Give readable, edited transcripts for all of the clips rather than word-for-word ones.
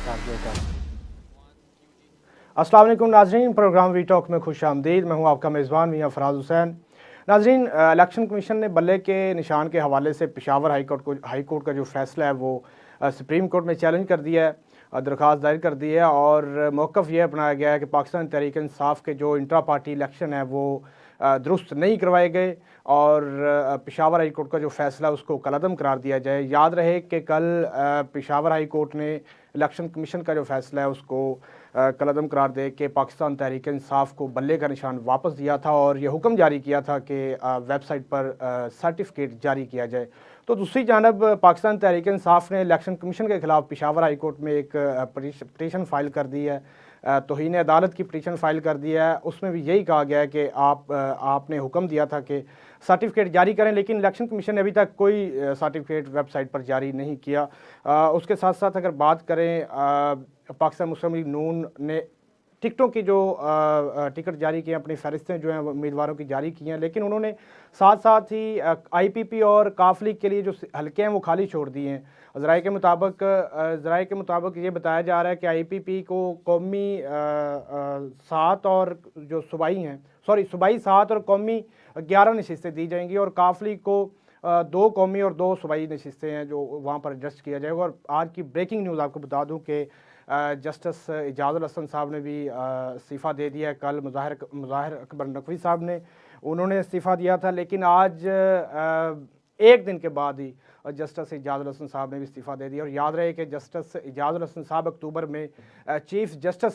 अस्सलाम वालेकुम नाज़रीन, प्रोग्राम वी टॉक में खुश आमदीद। मैं हूँ आपका मेज़बान मियाँ फराज हुसैन। नाज़रीन, इलेक्शन कमीशन ने बल्ले के निशान के हवाले से पेशावर हाई कोर्ट का जो फ़ैसला है वो सुप्रीम कोर्ट में चैलेंज कर दिया है, दरख्वास्त दायर कर दी है और मौक़िफ़ ये अपनाया गया है कि पाकिस्तान तहरीक इंसाफ के जो इंट्रा पार्टी इलेक्शन है वो दुरुस्त नहीं करवाए गए और पेशावर हाई कोर्ट का जो फ़ैसला उसको कलअदम करार दिया जाए। याद रहे कि कल पेशावर हाई कोर्ट ने इलेक्शन कमीशन का जो फ़ैसला है उसको कलअदम करार दे के पाकिस्तान तहरीक इंसाफ को बल्ले का निशान वापस दिया था और ये हुक्म जारी किया था कि वेबसाइट पर सर्टिफिकेट जारी किया जाए। तो दूसरी जानब पाकिस्तान तहरीक इंसाफ ने इलेक्शन कमीशन के ख़िलाफ़ पेशावर हाई कोर्ट में एक पटिशन फ़ाइल कर दी है, तौहीन अदालत की पटिशन फ़ाइल कर दी है। उसमें भी यही कहा गया है कि आपने हुक्म दिया था कि सर्टिफिकेट जारी करें, लेकिन इलेक्शन कमीशन ने अभी तक कोई सर्टिफिकेट वेबसाइट पर जारी नहीं किया। उसके साथ साथ अगर बात करें, पाकिस्तान मुस्लिम लीग नून ने टिकटों की जो टिकट जारी किए, अपनी फ़हरिस्तें जो हैं उम्मीदवारों की जारी की हैं, लेकिन उन्होंने साथ साथ ही आईपीपी और काफ लीग के लिए जो हल्के हैं वो खाली छोड़ दिए हैं। ज़राए के मुताबिक ये बताया जा रहा है कि आईपीपी को कौमी 7 और जो सूबाई 7 और कौमी 11 नशिस्तें दी जाएंगी और काफ लीग को 2 कौमी और 2 सूबाई नशिस्तें हैं जो वहाँ पर एडजस्ट किया जाएगा। और आज की ब्रेकिंग न्यूज़ आपको बता दूँ कि जस्टिस इजाज़ुल हसन साहब ने भी इस्तीफ़ा दे दिया है। कल मुज़ाहिर अकबर नकवी साहब ने उन्होंने इस्तीफ़ा दिया था, लेकिन आज एक दिन के बाद ही जस्टिस इजाज़ुल हसन साहब ने भी इस्तीफ़ा दे दिया। और याद रहे कि जस्टिस इजाज़ुल हसन साहब अक्टूबर में चीफ़ जस्टिस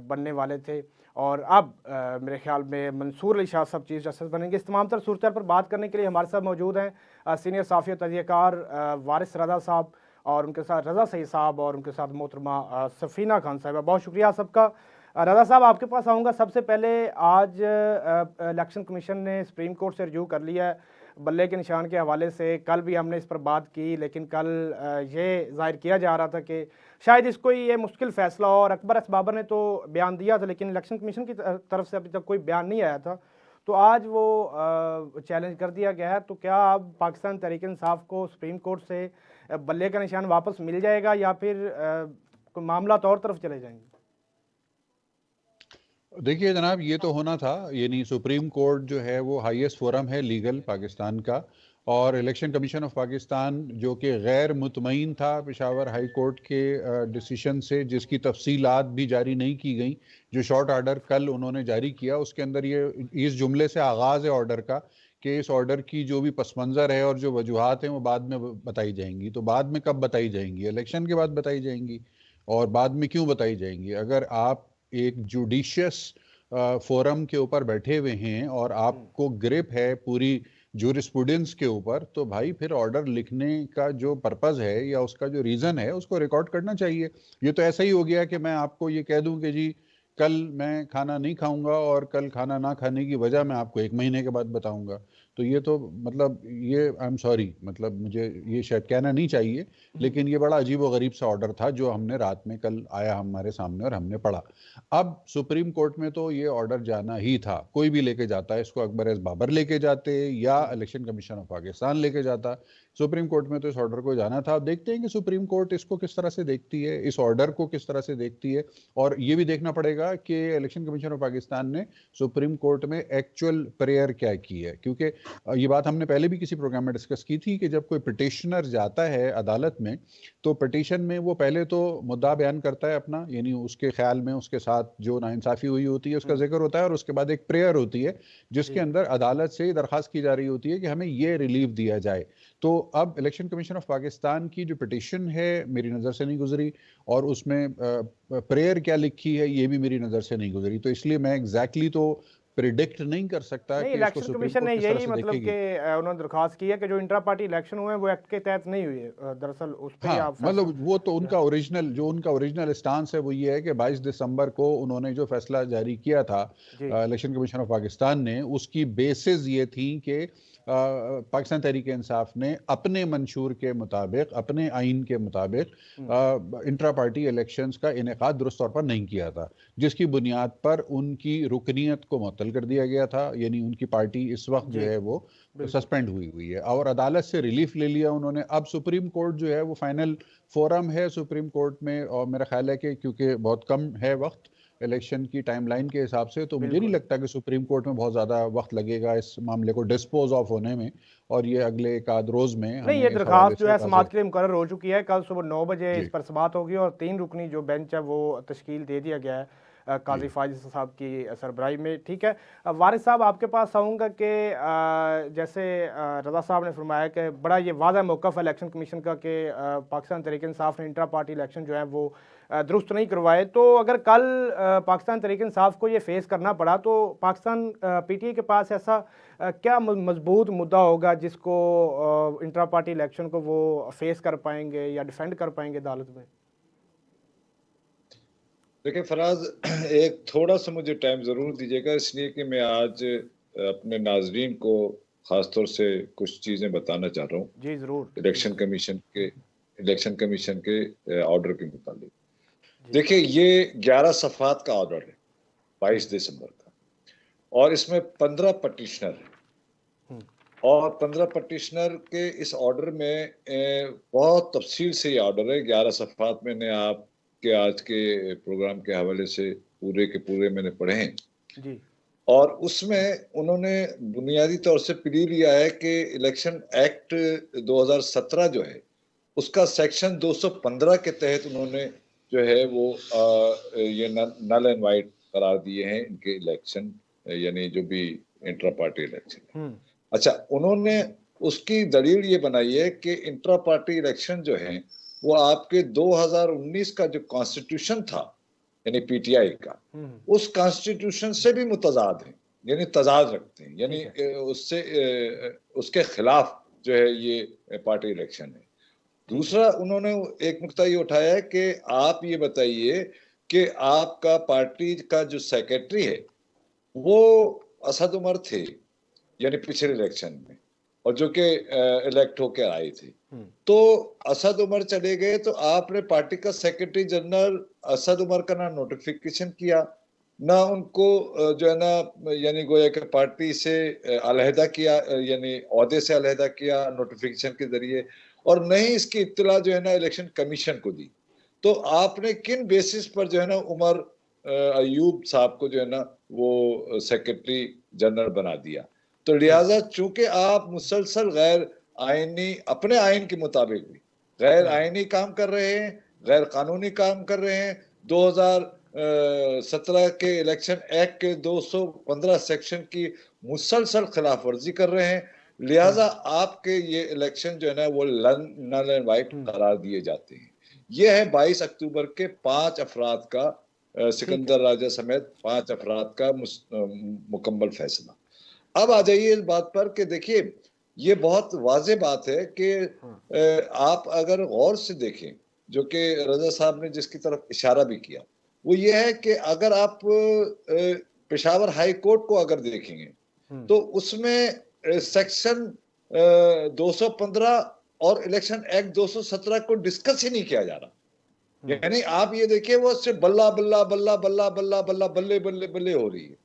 बनने वाले थे और अब मेरे ख्याल में मंसूर अली शाह साहब चीफ़ जस्टिस बनेंगे। इस तमाम तर सूरत पर बात करने के लिए हमारे साथ मौजूद हैं सीनियर साफ़ी और तजज़ियाकार वारिस रज़ा साहब और उनके साथ रज़ा सईद साहब और उनके साथ मोहतरमा सफ़ीना खान साहिबा। बहुत शुक्रिया सबका। रज़ा साहब, आपके पास आऊँगा। सबसे पहले आज इलेक्शन कमीशन ने सुप्रीम कोर्ट से रिव्यू कर लिया है बल्ले के निशान के हवाले से। कल भी हमने इस पर बात की, लेकिन कल ये ज़ाहिर किया जा रहा था कि शायद इसको ये मुश्किल फ़ैसला हो और अकबर एस बाबर ने तो बयान दिया था, लेकिन इलेक्शन कमीशन की तरफ से अभी तक कोई बयान नहीं आया था। तो आज वो चैलेंज कर दिया गया है। तो क्या अब पाकिस्तान तहरीक इंसाफ को सुप्रीम कोर्ट से बल्ले का निशान वापस मिल जाएगा या फिर कोई मामला और तरफ चले जाएंगे? देखिए जनाब, ये तो होना था, यानी सुप्रीम कोर्ट जो है वो हाईएस्ट फोरम है लीगल पाकिस्तान का, और इलेक्शन कमीशन ऑफ पाकिस्तान जो कि गैर मुतमईन था पेशावर हाई कोर्ट के डिसीशन से, जिसकी तफसीलात भी जारी नहीं की गई। जो शॉर्ट आर्डर कल उन्होंने जारी किया उसके अंदर ये इस जुमले से आगाज़ है ऑर्डर का कि इस ऑर्डर की जो भी पस मंज़र है और जो वजूहात हैं वो बाद में बताई जाएंगी। तो बाद में कब बताई जाएंगी? इलेक्शन के बाद बताई जाएंगी। और बाद में क्यों बताई जाएंगी? अगर आप एक जुडिशियस फोरम के ऊपर बैठे हुए हैं और आपको ग्रिप है पूरी जूरिस्प्रूडेंस के ऊपर, तो भाई फिर ऑर्डर लिखने का जो पर्पस है या उसका जो रीजन है उसको रिकॉर्ड करना चाहिए। ये तो ऐसा ही हो गया कि मैं आपको ये कह दूं कि जी कल मैं खाना नहीं खाऊंगा और कल खाना ना खाने की वजह मैं आपको 1 महीने के बाद बताऊंगा। तो ये तो मतलब ये आई एम सॉरी, मतलब मुझे ये शायद कहना नहीं चाहिए, लेकिन ये बड़ा अजीब व गरीब सा ऑर्डर था जो हमने रात में कल आया हमारे सामने और हमने पढ़ा। अब सुप्रीम कोर्ट में तो ये ऑर्डर जाना ही था, कोई भी लेके जाता है इसको, अकबर एस बाबर लेके जाते या इलेक्शन कमीशन ऑफ पाकिस्तान लेके जाता, सुप्रीम कोर्ट में तो इस ऑर्डर को जाना था। अब देखते हैं कि सुप्रीम कोर्ट इसको किस तरह से देखती है, इस ऑर्डर को किस तरह से देखती है। और ये भी देखना पड़ेगा कि इलेक्शन कमीशन ऑफ पाकिस्तान ने सुप्रीम कोर्ट में एक्चुअल प्रेयर क्या की है, क्योंकि ये बात हमने पहले भी किसी प्रोग्राम में डिस्कस की थी कि जब कोई पिटिशनर जाता है अदालत में तो पिटिशन में वो पहले तो मुद्दा बयान करता है अपना, यानी उसके ख्याल में उसके साथ जो नाइंसाफी हुई होती है उसका जिक्र होता है, और उसके बाद एक प्रेयर होती है जिसके अंदर अदालत से दरखास्त की जा रही होती है कि हमें ये रिलीफ दिया जाए। तो अब इलेक्शन कमीशन ऑफ पाकिस्तान की जो पिटिशन है मेरी नज़र से नहीं गुजरी, और उसमें प्रेयर क्या लिखी है ये भी मेरी नज़र से नहीं गुजरी। तो इसलिए मैं एग्जैक्टली तो प्रिडिक्ट नहीं कर सकता कि इसको इलेक्शन सुप्रीम कमीशन ने कोर्ट किस तरह यही से मतलब देखेगी। कि उन्होंने दरखास्त की है कि जो इंट्रा पार्टी इलेक्शन हुए हैं वो एक्ट के तहत नहीं हुए। दरअसल उस पर ही हाँ, आप मतलब फैसला वो तो उनका ओरिजिनल स्टांस है वो ये है कि 22 दिसंबर को उन्होंने जो फैसला जारी किया था जी इलेक्शन कमीशन ऑफ पाकिस्तान ने, उसकी बेसिस ये थी कि पाकिस्तान तहरीक इंसाफ ने अपने मंशूर के मुताबिक, अपने आइन के मुताबिक इंट्रा पार्टी इलेक्शंस का इनेकाद दुरुस्त तौर पर नहीं किया था, जिसकी बुनियाद पर उनकी रुकनीत को मुअत्तल कर दिया गया था। यानी उनकी पार्टी इस वक्त जो है वो सस्पेंड हुई है और अदालत से रिलीफ ले लिया उन्होंने। अब सुप्रीम कोर्ट जो है वो फाइनल फोरम है सुप्रीम कोर्ट में, और मेरा ख्याल है कि क्योंकि बहुत कम है वक्त इलेक्शन की टाइमलाइन के हिसाब से, तो मुझे नहीं लगता कि सुप्रीम कोर्ट में बहुत ज़्यादा वक्त लगेगा इस मामले को डिस्पोज ऑफ होने में, और ये अगले एक आध रोज़ में नहीं, ये दरखास्त जो है समाअत के लिए मुकर्रर हो चुकी है। कल सुबह 9 बजे इस पर समाअत होगी और 3 रुकनी जो बेंच है वो तश्कील दे दिया गया है काजी फाजिल साहब की सरबराही में। ठीक है, वारिस साहब आपके पास आऊँगा कि जैसे रज़ा साहब ने फरमाया कि बड़ा ये वाज़ह मौक़िफ़ इलेक्शन कमीशन का कि पाकिस्तान तहरीक इंसाफ ने इंट्रा पार्टी इलेक्शन जो है वो दुरुस्त नहीं करवाए, तो अगर कल पाकिस्तान तहरीक इंसाफ को ये फेस करना पड़ा तो पाकिस्तान पीटीआई के पास ऐसा क्या मजबूत मुद्दा होगा जिसको इंट्रा पार्टी इलेक्शन को वो फेस कर पाएंगे या डिफेंड कर पाएंगे अदालत में? देखिए फराज, एक थोड़ा सा मुझे टाइम ज़रूर दीजिएगा, इसलिए कि मैं आज अपने नाजरीन को ख़ास तौर से कुछ चीज़ें बताना चाह रहा हूँ जी ज़रूर, इलेक्शन कमीशन के ऑर्डर के मुताबिक। देखिए, ये 11 सफ़हात का ऑर्डर है 22 दिसंबर का, और इसमें 15 पटिशनर है, और 15 पटिशनर के इस ऑर्डर में बहुत तफसील से ये ऑर्डर है। 11 सफ़हात मैंने आप के आज के प्रोग्राम के हवाले से पूरे के पूरे मैंने पढ़े हैं जी। और उसमें उन्होंने बुनियादी तौर से प्ली लिया है कि इलेक्शन एक्ट 2017 जो है उसका सेक्शन 215 के तहत उन्होंने जो है वो ये नल एंड वाइट करार दिए हैं इनके इलेक्शन, यानी जो भी इंट्रा पार्टी इलेक्शन है। अच्छा, उन्होंने उसकी दलील ये बनाई है कि इंट्रा पार्टी इलेक्शन जो है वो आपके 2019 का जो कॉन्स्टिट्यूशन था यानी पीटीआई का, उस कॉन्स्टिट्यूशन से भी मुतजाद है, यानी तजाद रखते हैं, यानी उससे उसके खिलाफ जो है ये पार्टी इलेक्शन है। दूसरा, उन्होंने एक नुक्ता ये उठाया है कि आप ये बताइए कि आपका पार्टी का जो सेक्रेटरी है वो असद उमर थे, यानी पिछले इलेक्शन में, और जो कि इलेक्ट होकर आए थे, तो असद उमर चले गए, तो आपने पार्टी का सेक्रेटरी जनरल असद उमर का ना नोटिफिकेशन किया, ना उनको जो है ना यानी गोया कि पार्टी से अलहदा किया, यानी ओहदे से अलहदा किया नोटिफिकेशन के जरिए, और न ही इसकी इत्तला जो है ना इलेक्शन कमीशन को दी। तो आपने किन बेसिस पर जो है ना उमर अयूब साहब को जो है ना वो सेक्रेटरी जनरल बना दिया? तो लिहाजा चूंकि आप मुसलसल गैर आईनी, अपने आइन के मुताबिक भी गैर आईनी काम कर रहे हैं, गैर कानूनी काम कर रहे हैं, 2017 के इलेक्शन एक्ट के 215 सेक्शन की मुसलसल खिलाफ वर्जी कर रहे हैं, लिहाजा आपके ये इलेक्शन जो है ना वो नल एंड वाइट करार दिए जाते हैं। ये है 22 अक्टूबर के 5 अफराद का, सिकंदर राजा समेत 5 अफराद का मुकम्मल फैसला। अब आ जाइए इस बात पर कि देखिए, ये बहुत वाज़े बात है कि आप अगर गौर से देखें, जो कि रजा साहब ने जिसकी तरफ इशारा भी किया, वो ये है कि अगर आप पेशावर हाई कोर्ट को अगर देखेंगे तो उसमें सेक्शन 215 और इलेक्शन एक्ट 217 को डिस्कस ही नहीं किया जा रहा। यानी आप ये देखिए, वो सिर्फ बल्ला बल्ला बल्ला बल्ला बल्ला बल्ला बल्ले बल्ले बल्ले हो रही है।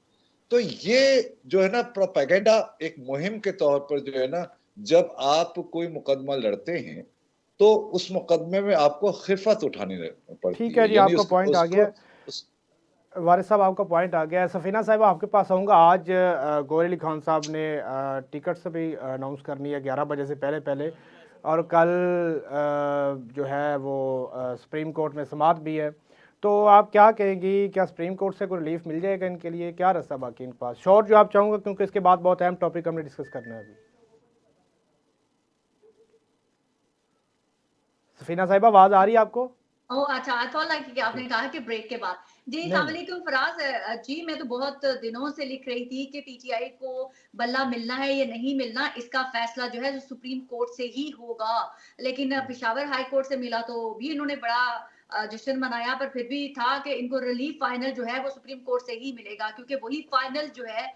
तो ये जो है ना प्रोपेगेंडा एक मुहिम के तौर पर जो है ना, जब आप कोई मुकदमा लड़ते हैं तो उस मुकदमे में आपको खिफत उठानी पड़ती है। ठीक है जी, आपका पॉइंट आ गया वारिस साहब, आपका पॉइंट आ गया। सफीना साहब, आपके पास आऊँगा। आज गौहर अली खान साहब ने टिकट से भी अनाउंस करनी है 11 बजे से पहले, और कल जो है वो सुप्रीम कोर्ट में समाअत भी है। तो आप क्या कहेंगी, क्या सुप्रीम कोर्ट से कोई रिलीफ मिल जाएगा इनके लिए? क्या रास्ता बाकी इनके पास? शॉर्ट जो आप चाहूँगा, क्योंकि इसके बाद बहुत अहम टॉपिक हमने डिस्कस करना है अभी। सफीना साहिबा, आवाज आ रही है आपको? ओह अच्छा, आई थॉट लाइक कि आपने कहा कि ब्रेक के बाद। जी अस्सलाम वालेकुम फराज जी, मैं तो बहुत दिनों से लिख रही थी कि पीटीआई को बल्ला मिलना है या नहीं मिलना, इसका फैसला जो है जो सुप्रीम कोर्ट से ही होगा, लेकिन पेशावर हाई कोर्ट से मिला तो भी इन्होंने बड़ा जश्न मनाया, पर फिर भी था कि इनको रिलीफ फाइनल जो है वो सुप्रीम कोर्ट से ही मिलेगा, क्योंकि वही फाइनल जो है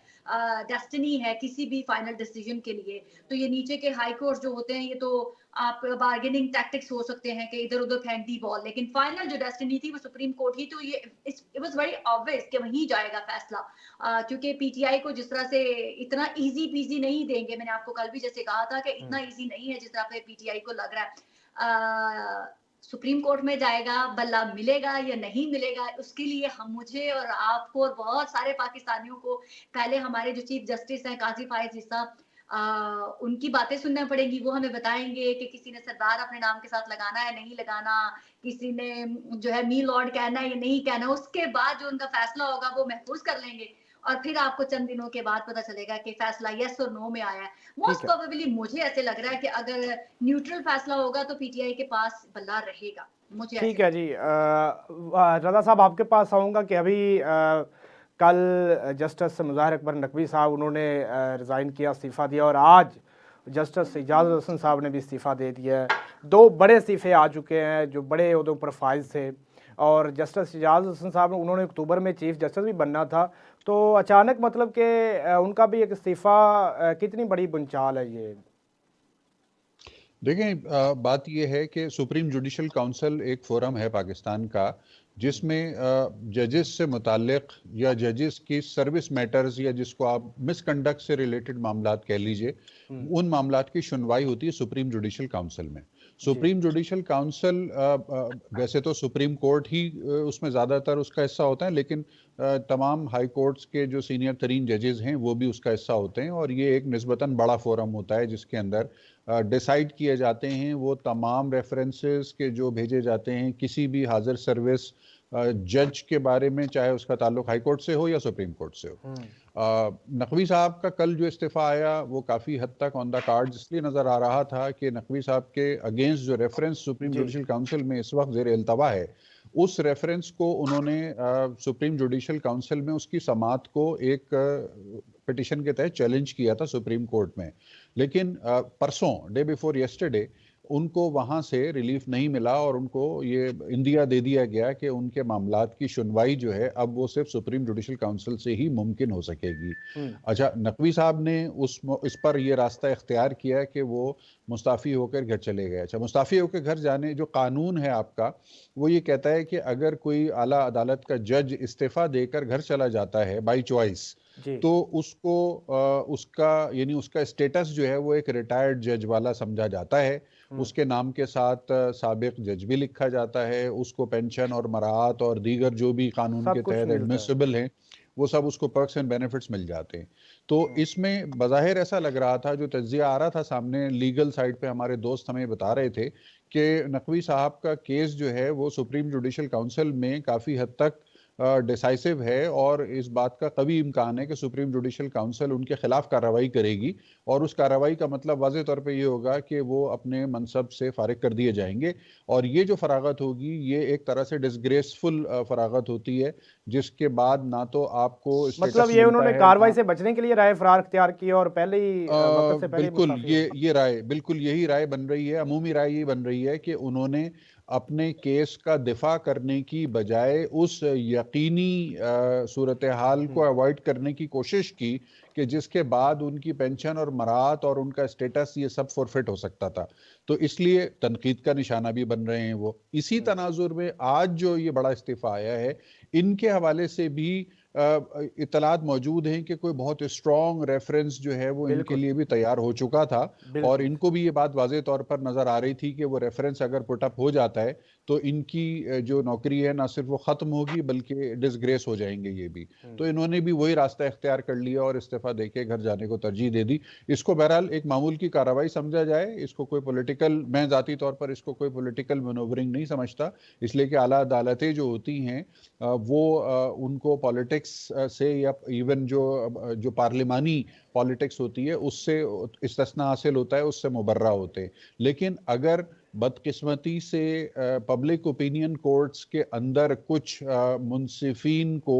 डेस्टिनी है किसी भी फाइनल डिसीजन के लिए। तो ये नीचे के हाई कोर्ट जो होते हैं, ये तो आप बार्गेनिंग टैक्टिक्स हो सकते हैं कि इधर उधर फेंक दी बॉल, लेकिन फाइनल जो डेस्टिनी थी वो सुप्रीम कोर्ट ही। तो ये इट वाज वेरी ऑब्वियस कि वहीं जाएगा फैसला, क्योंकि पीटीआई को जिस तरह से इतना इजी पीजी नहीं देंगे। मैंने आपको कल भी जैसे कहा था कि इतना इजी नहीं है जिस तरह से पीटीआई को लग रहा है। सुप्रीम कोर्ट में जाएगा, बल्ला मिलेगा या नहीं मिलेगा, उसके लिए हम, मुझे और आपको और बहुत सारे पाकिस्तानियों को पहले हमारे जो चीफ जस्टिस हैं काजी फायज ईसा, उनकी बातें सुनना पड़ेंगी। वो हमें बताएंगे कि किसी ने सरदार अपने नाम के साथ लगाना है नहीं लगाना, किसी ने जो है मी लॉर्ड कहना है या नहीं कहना। उसके बाद जो उनका फैसला होगा वो महफूज कर लेंगे, और फिर आपको चंद दिनों के बाद पता चलेगा कि फैसला यस और नो में आया है। मोस्ट प्रोबेबली मुझे ऐसे लग रहा है कि अगर न्यूट्रल फैसला होगा तो पीटीआई के पास बल्ला रहेगा। मुझे ठीक है जी। रजा साहब, आपके पास आऊँगा कि अभी कल जस्टिस मुज़ाहिर अकबर नकवी साहब उन्होंने रिज़ाइन किया, इस्तीफ़ा दिया, और आज जस्टिस एजाज हसन साहब ने भी इस्तीफ़ा दे दिया है। दो बड़े इस्तीफ़े आ चुके हैं जो बड़े उहदों पर फाइज थे, और जस्टिस एजाज हसन साहब उन्होंने अक्टूबर में चीफ जस्टिस भी बनना था, तो अचानक मतलब कि उनका भी एक इस्तीफ़ा, कितनी बड़ी बुनचाल है ये? देखें, बात यह है कि सुप्रीम जुडिशल काउंसिल एक फोरम है पाकिस्तान का जिसमें जजेस से मुताल्लिक या जजेस की सर्विस मैटर्स या जिसको आप मिसकंडक्ट से रिलेटेड मामलात कह लीजिए, उन मामलात की सुनवाई होती है सुप्रीम जुडिशल काउंसिल में। सुप्रीम जुडिशल काउंसिल वैसे तो सुप्रीम कोर्ट ही उसमें ज़्यादातर उसका हिस्सा होता है, लेकिन तमाम हाई कोर्ट्स के जो सीनियर तरीन जजेस हैं वो भी उसका हिस्सा होते हैं, और ये एक निस्बतन बड़ा फोरम होता है जिसके अंदर डिसाइड किए जाते हैं वो तमाम रेफरेंसेस के जो भेजे जाते हैं किसी भी हाजिर सर्विस जज के बारे में, चाहे उसका ताल्लुक हाई कोर्ट से हो या सुप्रीम कोर्ट से हो। नकवी साहब का कल जो इस्तीफ़ा आया वो काफ़ी हद तक ऑन द कार्ड इसलिए नज़र आ रहा था कि नकवी साहब के अगेंस्ट जो रेफरेंस सुप्रीम जुडिशल काउंसिल में इस वक्त ज़ेर इल्तवा है, उस रेफरेंस को उन्होंने सुप्रीम जुडिशल काउंसिल में उसकी समाअत को एक पिटिशन के तहत चैलेंज किया था सुप्रीम कोर्ट में। लेकिन परसों, डे बिफोर येस्टरडे, उनको वहां से रिलीफ नहीं मिला और उनको ये इंदिया दे दिया गया कि उनके मामलात की सुनवाई जो है अब वो सिर्फ सुप्रीम जुडिशल काउंसिल से ही मुमकिन हो सकेगी। अच्छा, नकवी साहब ने इस पर ये रास्ता इख्तियार किया कि वो मुस्ताफ़ी होकर घर चले गए। अच्छा, मुस्ताफ़ी होकर घर जाने, जो कानून है आपका वो ये कहता है कि अगर कोई आला अदालत का जज इस्तीफ़ा देकर घर चला जाता है बाई चॉइस, तो उसको उसका यानी उसका स्टेटस जो है वो एक रिटायर्ड जज वाला समझा जाता है। उसके नाम के साथ साबिक जज भी लिखा जाता है, उसको पेंशन और मराहत और दीगर जो भी कानून के तहत एडमिसिबल हैं वो सब उसको पर्क्स एंड बेनिफिट्स मिल जाते हैं। तो इसमें बज़ाहिर ऐसा लग रहा था, जो तज्ज़िया आ रहा था सामने लीगल साइड पे, हमारे दोस्त हमें बता रहे थे कि नकवी साहब का केस जो है वो सुप्रीम जुडिशल काउंसिल में काफ़ी हद तक डिसाइसिव है, और इस बात का कभी इम्कान है कि सुप्रीम जुडिशल काउंसिल उनके खिलाफ कार्रवाई करेगी, और उस कार्रवाई का मतलब वाज़े तौर पे ये होगा कि वो अपने मनसब से फारिग कर दिए जाएंगे। और ये जो फरागत होगी ये एक तरह से डिसग्रेसफुल फरागत होती है, जिसके बाद ना तो आपको मतलब ये उन्होंने कार्रवाई से बचने के लिए राय फरार इख्तियार की और पहले ही वक्त से पहले बिल्कुल ये राय, बिल्कुल यही राय बन रही है, अमूमी राय ये बन रही है कि उन्होंने अपने केस का दिफा करने की बजाय उस यकीनी सूरत हाल को अवॉइड करने की कोशिश की कि जिसके बाद उनकी पेंशन और मराहत और उनका स्टेटस ये सब फॉरफिट हो सकता था। तो इसलिए तनकीद का निशाना भी बन रहे हैं वो। इसी तनाजुर में आज जो ये बड़ा इस्तीफा आया है, इनके हवाले से भी इतलात मौजूद हैं कि कोई बहुत स्ट्रॉन्ग रेफरेंस जो है वो इनके लिए भी तैयार हो चुका था, और इनको भी ये बात वाज़े तौर पर नज़र आ रही थी कि वो रेफरेंस अगर पुटअप हो जाता है तो इनकी जो नौकरी है ना सिर्फ वो ख़त्म होगी बल्कि डिसग्रेस हो जाएंगे ये भी। तो इन्होंने भी वही रास्ता इख्तियार कर लिया और इस्तीफ़ा देके घर जाने को तरजीह दे दी। इसको बहरहाल एक मामूल की कार्रवाई समझा जाए, इसको कोई पॉलिटिकल, मैं ज़ाती तौर पर इसको कोई पॉलिटिकल मैनूवरिंग नहीं समझता, इसलिए कि आला अदालतें जो होती हैं वो उनको पॉलिटिक्स से या इवन जो पार्लिमानी पॉलिटिक्स होती है उससे इस्तिस्ना हासिल होता है, उससे मुबर्रा होते हैं। लेकिन अगर बदकिस्मती से पब्लिक ओपिनियन कोर्ट्स के अंदर कुछ मुंसिफीन को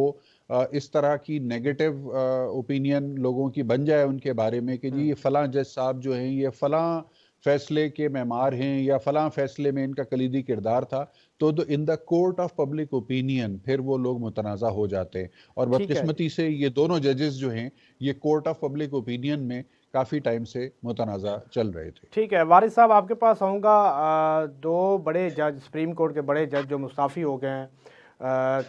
इस तरह की नेगेटिव ओपिनियन लोगों की बन जाए उनके बारे में कि जी ये फलां जज साहब जो हैं ये फलां फैसले के मेमार हैं या फलां फैसले में इनका कलीदी किरदार था, तो in the court of public opinion फिर वो लोग मुतनाज़ा हो जाते हैं। और ठीक है। बदकिस्मती से ये दोनों जजेस जो हैं ये कोर्ट ऑफ पब्लिक ओपिनियन में काफ़ी टाइम से मुतनाज़ा चल रहे थे। ठीक है वारिस साहब, आपके पास आऊँगा। दो बड़े जज, सुप्रीम कोर्ट के बड़े जज जो मुस्ताफ़ी हो गए हैं,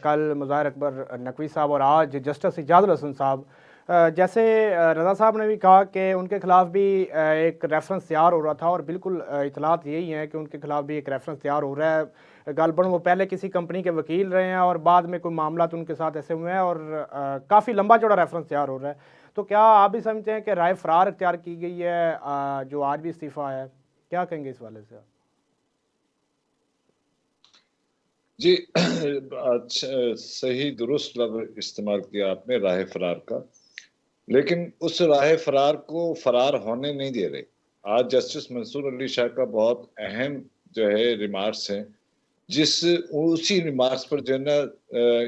कल मुज़ाहिर अकबर नकवी साहब और आज जस्टिस इजाज़ुल हसन साहब। जैसे रज़ा साहब ने भी कहा कि उनके ख़िलाफ़ भी एक रेफरेंस तैयार हो रहा था, और बिल्कुल इतलात यही है कि उनके ख़िलाफ़ भी एक रेफरेंस तैयार हो रहा है। गालबन वो पहले किसी कंपनी के वकील रहे हैं और बाद में कोई मामला तो उनके साथ ऐसे हुए हैं, और काफ़ी लंबा चौड़ा रेफरेंस तैयार हो रहा है। तो क्या आप भी समझते हैं कि राय फरार इख्तियार की गई है, जो आज भी इस्तीफ़ा है? क्या कहेंगे इस वाले से? जी अच्छा, सही दुरुस्त लफ्ज़ इस्तेमाल किया आपने, राह फरार का। लेकिन उस राह फरार को फरार होने नहीं दे रहे। आज जस्टिस मंसूर अली शाह का बहुत अहम जो है रिमार्क्स हैं, उसी रिमार्क्स पर जो है ना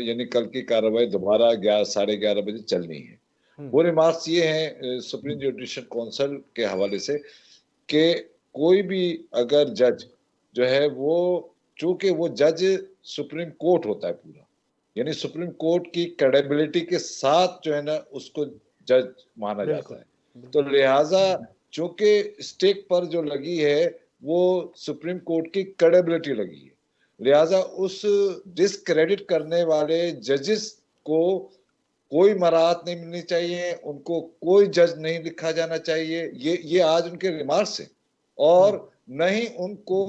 यानी कल की कार्रवाई दोबारा 11:30 बजे चलनी है। वो रिमार्क्स ये हैं सुप्रीम जुडिशल काउंसिल के हवाले से कि कोई भी अगर जज जो है वो, चूंकि वो जज सुप्रीम कोर्ट होता है पूरा, यानी सुप्रीम कोर्ट की क्रेडिबिलिटी के साथ जो है ना उसको जज माना जाता है, तो लिहाजा चूंकि स्टेक पर जो लगी है वो सुप्रीम कोर्ट की क्रेडिबिलिटी लगी है, लिहाजा उस डिसक्रेडिट करने वाले जजेस को कोई मराहत नहीं मिलनी चाहिए, उनको कोई जज नहीं लिखा जाना चाहिए। ये आज उनके रिमार्क्स हैं, और न ही उनको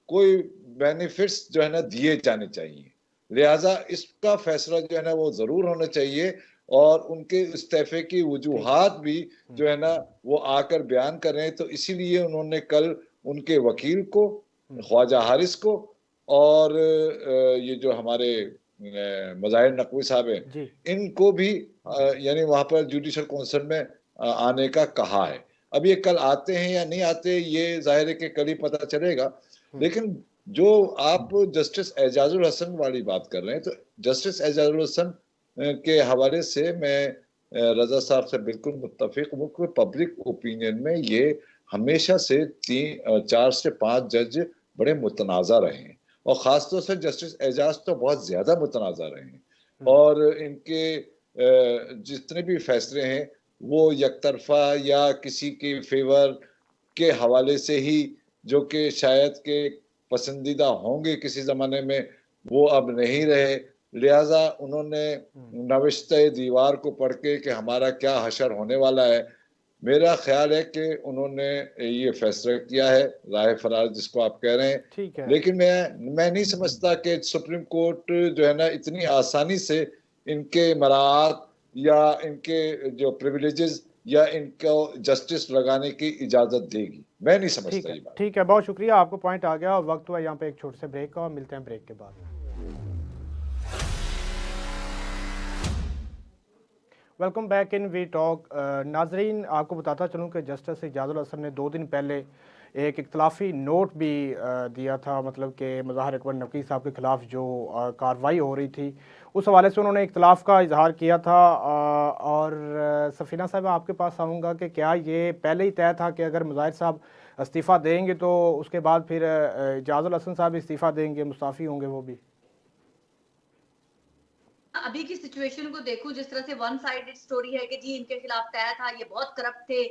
कोई बेनिफिट्स जो है ना दिए जाने चाहिए। लिहाजा इसका फैसला जो है ना वो जरूर होना चाहिए, और उनके इस्तीफे की वजूहात भी जो है ना वो आकर बयान करें। तो इसीलिए उन्होंने कल उनके वकील को, ख्वाजा हारिस को, और ये जो हमारे मुज़ाहिर नकवी साहब हैं, इनको भी यानी वहां पर जुडिशल काउंसिल में आने का कहा है। अब ये कल आते हैं या नहीं आते ये जाहिर है कि कल ही पता चलेगा। लेकिन जो आप जस्टिस एजाजुल हसन वाली बात कर रहे हैं, तो जस्टिस एजाजुल हसन के हवाले से मैं रजा साहब से बिल्कुल मुत्तफिक हूँ कि पब्लिक ओपिनियन में ये हमेशा से 4 से 5 जज बड़े मुतनाज़ा रहे हैं, और ख़ासतौर से जस्टिस एजाज तो बहुत ज़्यादा मुतनाज़ा रहे हैं, और इनके जितने भी फैसले हैं वो यकतरफा या किसी के फेवर के हवाले से ही, जो कि शायद के पसंदीदा होंगे किसी ज़माने में, वो अब नहीं रहे। लिहाजा उन्होंने नविश्ते दीवार को पढ़ के कि हमारा क्या हशर होने वाला है, मेरा ख्याल है कि उन्होंने ये फैसला किया है, राह फरार जिसको आप कह रहे हैं। लेकिन मैं नहीं समझता कि सुप्रीम कोर्ट जो है ना इतनी आसानी से इनके मराहत या इनके जो प्रिविलेजेस या इनको जस्टिस लगाने की इजाजत देगी। मैं नहीं समझता ये बात। ठीक है, बहुत शुक्रिया, आपको पॉइंट आ गया। वक्त हुआ यहाँ पे एक छोटे से ब्रेक का, और मिलते हैं ब्रेक के बाद। Welcome back in we talk. नाजरीन, आपको बताता चलूँ कि जस्टिस इजाज़ुल हसन ने 2 दिन पहले एक इख्तलाफी नोट भी दिया था, मतलब कि मुज़ाहिर अकबर नकवी साहब के ख़िलाफ़ जो कार्रवाई हो रही थी उस हवाले से उन्होंने इख्तलाफ का इजहार किया था। और सफ़ीना साहब, आपके पास आऊँगा कि क्या ये पहले ही तय था कि अगर मुज़ाहिर साहब इस्तीफ़ा देंगे तो उसके बाद फिर इजाज़ुल हसन साहब इस्तीफ़ा देंगे, मुस्ताफ़ी होंगे वो भी? अभी की सिचुएशन को देखूं, जिस तरह से वन साइडेड स्टोरी है कि जी इनके खिलाफ तय था, ये बहुत करप्ट थे,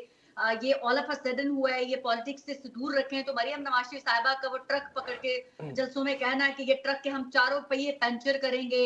ये ऑल ऑफ अ सडन हुआ है, ये पॉलिटिक्स से दूर रखें। तो मरियम नवाज शरीफ साहिबा का वो ट्रक पकड़ के जलसों में कहना है कि ये ट्रक के हम 4 पहिए पंचर करेंगे,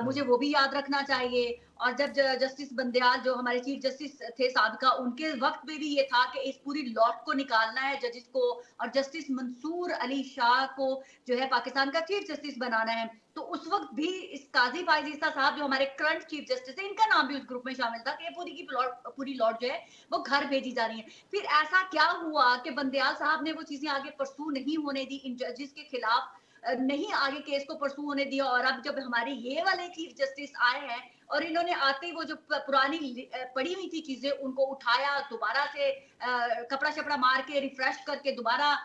मुझे वो भी याद रखना चाहिए। और जब जस्टिस बंदयाल जो हमारे चीफ जस्टिस थे साबिका, उनके वक्त में भी ये था कि इस पूरी लॉट को निकालना है जजेस को, और जस्टिस मंसूर अली शाह को जो है पाकिस्तान का चीफ जस्टिस बनाना है। तो उस वक्त भी इस काजी फायजीसा साहब जो हमारे करंट चीफ जस्टिस है, इनका नाम भी उस ग्रुप में शामिल था कि ये पूरी की पूरी लॉट जो है वो घर भेजी जा रही है। फिर ऐसा क्या हुआ कि बंदयाल साहब ने वो चीजें आगे परसू नहीं होने दी, इन जजेस के खिलाफ नहीं आगे केस को परसू होने दिया। और अब जब हमारे ये वाले चीफ जस्टिस आए हैं और इन्होंने आते ही वो जो पुरानी पड़ी हुई थी चीजें उनको उठाया, दोबारा से कपड़ा शपड़ा मार के रिफ्रेश करके दोबारा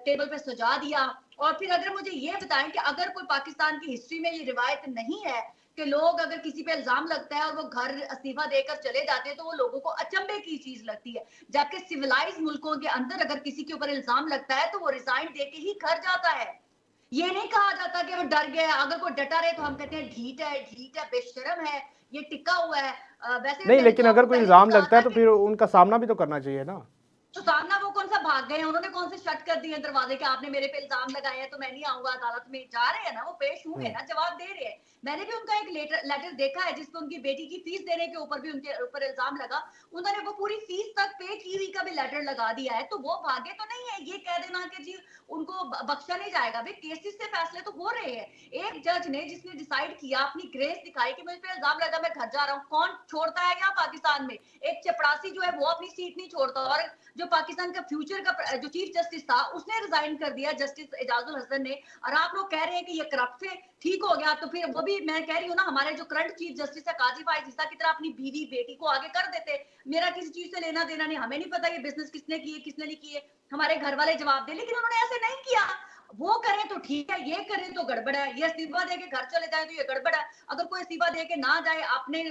टेबल पे सजा दिया। और फिर अगर मुझे ये बताएं कि अगर कोई पाकिस्तान की हिस्ट्री में ये रिवायत नहीं है कि लोग अगर किसी पे इल्जाम लगता है और वो घर इस्तीफा देकर चले जाते हैं तो वो लोगों को अचंभे की चीज लगती है, जबकि सिविलाइज मुल्कों के अंदर अगर किसी के ऊपर इल्जाम लगता है तो वो रिजाइन देके ही घर जाता है। ये नहीं कहा जाता कि वो डर गया, अगर कोई डटा रहे तो हम कहते हैं ढीठ है, बेशरम है, ये टिका हुआ है। वैसे नहीं, लेकिन अगर कोई इल्जाम लगता है तो कि फिर उनका सामना भी तो करना चाहिए ना। तो सामना वो कौन सा भाग गए हैं, उन्होंने कौन से शट कर दिए दरवाजे के, आपने मेरे पे इल्जाम लगाए हैं तो मैं नहीं आऊंगा अदालत में। जा रहे हैं ना, वो पेश हुए ना, जवाब दे रहे हैं। मैंने भी उनका एक लेटर देखा है जिसपे उनकी बेटी की फीस देने के ऊपर भी उनके ऊपर इल्जाम लगा, उन्होंने वो पूरी फीस तक पे की हुई का भी लेटर लगा दिया है। तो वो भागे तो नहीं है, ये कह देना कि जी उनको बख्शा नहीं जाएगा। भाई केसेस से फैसले तो हो रहे हैं। एक जज ने जिसने डिसाइड किया, अपनी ग्रेस दिखाई कि मुझे पे इल्जाम लगा, मैं घर जा रहा हूँ, कौन छोड़ता है यहाँ पाकिस्तान में? एक चपरासी जो है वो अपनी सीट नहीं छोड़ता, और जो पाकिस्तान का फ्यूचर का जो चीफ जस्टिस था उसने रिजाइन कर दिया, जस्टिस एजाजुल हसन ने। और आप लोग कह रहे हैं कि ये करप्ट है, ठीक हो गया तो फिर वो भी मैं कह रही हूँ ना, हमारे जो करंट चीफ जस्टिस है काजी फाइज ईसा की तरह अपनी बीवी बेटी को आगे कर देते। मेरा किसी चीज से लेना देना नहीं, हमें नहीं पता ये बिजनेस किसने किए किसने नहीं किए, हमारे घर वाले जवाब दे। लेकिन उन्होंने ऐसे नहीं किया। वो करें तो ठीक है, ये करें तो गड़बड़ है। ये इस्तीफा दे के घर चले जाए तो ये गड़बड़ है। अगर कोई इस्तीफा दे के ना जाए, आपने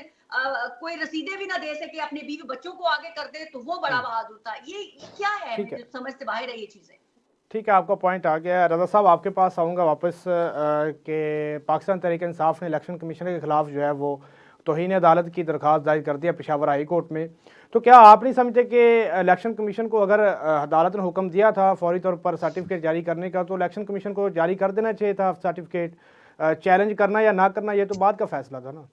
कोई रसीदे भी ना दे सके, अपने बीवी बच्चों को आगे कर दे, तो वो बड़ा बहादुर था। ये क्या है, समझ से बाहर है ये चीजें। ठीक है, आपका पॉइंट आ गया। रजा साहब, आपके पास आऊँगा वापस कि पाकिस्तान तहरीक इंसाफ ने इलेक्शन कमीशन के खिलाफ जो है वो तौहीन अदालत की दरख्वास्त दायर कर दिया पेशावर हाई कोर्ट में। तो क्या आप नहीं समझते कि इलेक्शन कमीशन को अगर अदालत ने हुक्म दिया था फौरी तौर पर सर्टिफिकेट जारी करने का, तो इलेक्शन कमीशन को जारी कर देना चाहिए था सर्टिफिकेट? चैलेंज करना या ना करना ये तो बाद का फैसला था ना।